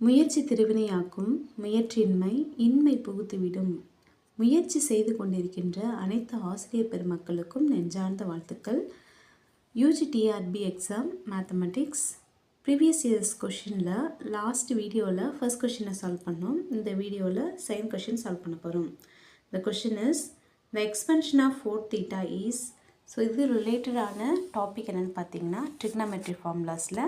முயற்சி திருவினையாக்கும் முயற்சியின்மை இன்மை புகுத்துவிடும். முயற்சி செய்து கொண்டிருக்கின்ற அனைத்து ஆசிரியர் பெருமக்களுக்கும் நெஞ்சார்ந்த வாழ்த்துக்கள். UGTRB exam mathematics previous years கொஷினில் லாஸ்ட் வீடியோவில் ஃபர்ஸ்ட் கொஷினை சால்வ் பண்ணோம். இந்த வீடியோவில் செகண்ட் கொஷின் சால்வ் பண்ண போகிறோம். The question is the expansion of 4 theta is. So இது ரிலேட்டடான டாபிக் என்னென்னு பார்த்தீங்கன்னா ட்ரிக்னாமெட்ரி ஃபார்முலாஸில்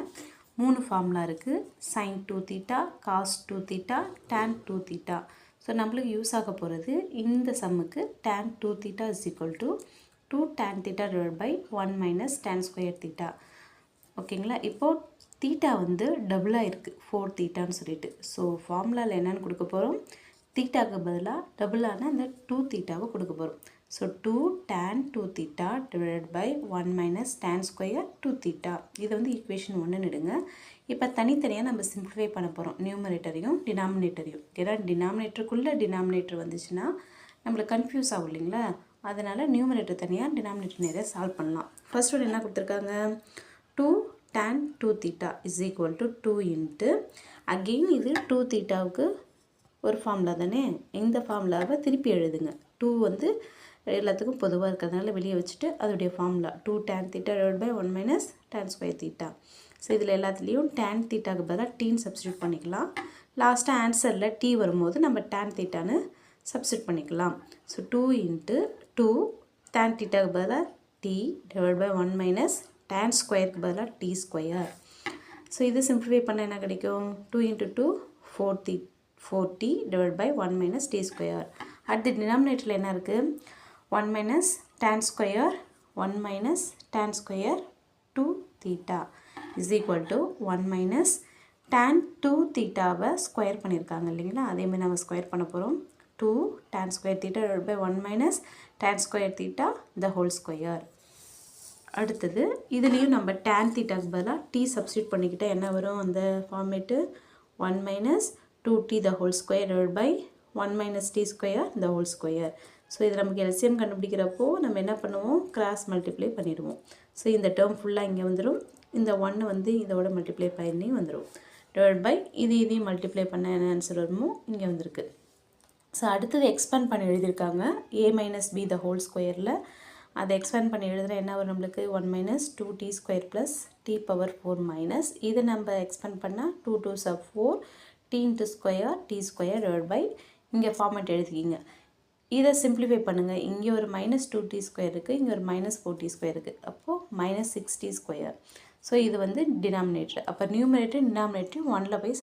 3 ஃபார்முலா இருக்குது. sin 2 theta, cos 2 theta, tan 2 theta. So நம்மளுக்கு யூஸ் ஆக போகிறது இந்த சம்முக்கு tan 2 theta is equal to 2 tan theta divided by 1 minus tan square theta. ஓகேங்களா? இப்போது தீட்டா வந்து டபுளாக இருக்குது 4 தீட்டான்னு சொல்லிட்டு. ஸோ ஃபார்முலாவில் என்னென்னு கொடுக்க போகிறோம், தீட்டாவுக்கு பதிலாக டபுளான அந்த 2 தீட்டாவை கொடுக்க போகிறோம். So 2 tan 2 theta divided by 1 minus tan square 2 theta. இது வந்து ஈக்குவேஷன் 1ன்னு எடுங்க. இப்போ தனித்தனியாக நம்ம சிம்பிளிஃபை பண்ண போகிறோம், நியூமரேட்டரையும் டினாமினேட்டரையும். ஏன்னா டினாமினேட்டருக்குள்ளே டினாமினேட்டர் வந்துச்சுன்னா நம்மளுக்கு கன்ஃபியூஸ் ஆகும் இல்லைங்களா? அதனால் நியூமரேட்டர் தனியாக டினாமினேட்டர் நிறைய சால்வ் பண்ணலாம். ஃபர்ஸ்ட் ஒன்று என்ன கொடுத்துருக்காங்க, 2 tan 2 theta is equal to 2 into again இது 2 thetaவுக்கு ஒரு ஃபார்முலா தானே, இந்த ஃபார்முலாவை திருப்பி எழுதுங்க. 2 வந்து எல்லாத்துக்கும் பொதுவாக இருக்கிறதுனால வெளியே வச்சுட்டு அதோடைய formula 2 tan theta divided by 1 minus tan square theta. So இதில் எல்லாத்துலேயும் tan thetaக்கு பதிலாக டீன்னு சப்ஸ்டியூட் பண்ணிக்கலாம். லாஸ்ட்டாக ஆன்சரில் t வரும்போது நம்ம tan thetaன்னு சப்ஸ்டியூட் பண்ணிக்கலாம். ஸோ 2 into 2 tan thetaக்கு பதிலாக t divided by 1 minus tan ஸ்கொயருக்கு பதிலாக t ஸ்கொயர். ஸோ இது சிம்பிளிஃபை பண்ண என்ன கிடைக்கும், 2 into 2 4t divided by 1 minus t square. அடுத்து டினாமினேட்டரில் என்ன இருக்குது, 1 minus tan square 1 minus tan square 2 theta is equal to 1 minus tan 2 thetaவை ஸ்கொயர் பண்ணியிருக்காங்க இல்லைங்களா? அதேமாதிரி நம்ம ஸ்கொயர் பண்ண போகிறோம். 2 tan square theta divided by 1 minus tan square theta the whole square. அடுத்தது இதுலேயும் நம்ம tan thetaக்கு பதிலாக t சப்ஸ்டியூட் பண்ணிக்கிட்டால் என்ன வரும், அந்த format 1 minus 2t the whole square divided by 1 minus t square the whole square. So இது நமக்கு எல்சிஎம் கண்டுபிடிக்கிறப்போ நம்ம என்ன பண்ணுவோம், கிராஸ் மல்டிப்ளை பண்ணிடுவோம். ஸோ இந்த டேர்ம் ஃபுல்லாக இங்கே வந்துடும், இந்த 1 வந்து இதோட மல்டிப்ளை பண்ணி வந்துடும். டிவைட் பை இதையும் மல்டிப்ளை பண்ண என்ன ஆன்சர் வருமோ இங்கே வந்திருக்கு. ஸோ அடுத்தது எக்ஸ்பேண்ட் பண்ணி எழுதியிருக்காங்க a minus b the whole ஸ்கொயரில். அதை எக்ஸ்பேண்ட் பண்ணி எழுதுகிற என்ன வரும் நம்மளுக்கு, 1 minus 2t square plus t power 4 minus இதை நம்ம எக்ஸ்பேண்ட் பண்ணால் 2 2s are 4 t into square t square divided by இங்கே ஃபார்மேட் எழுதிக்கிங்க. இதை சிம்பிளிஃபை பண்ணுங்கள். இங்கே ஒரு மைனஸ் 2t ஸ்கொயர் இருக்குது, இங்கே ஒரு மைனஸ் 4t ஸ்கொயர் இருக்குது, அப்போது மைனஸ் 6t ஸ்கொயர். ஸோ இது வந்து டினாமினேட்டர். அப்போ நியூமரேட்டர் டினாமினேட்டர் 1ல் போய்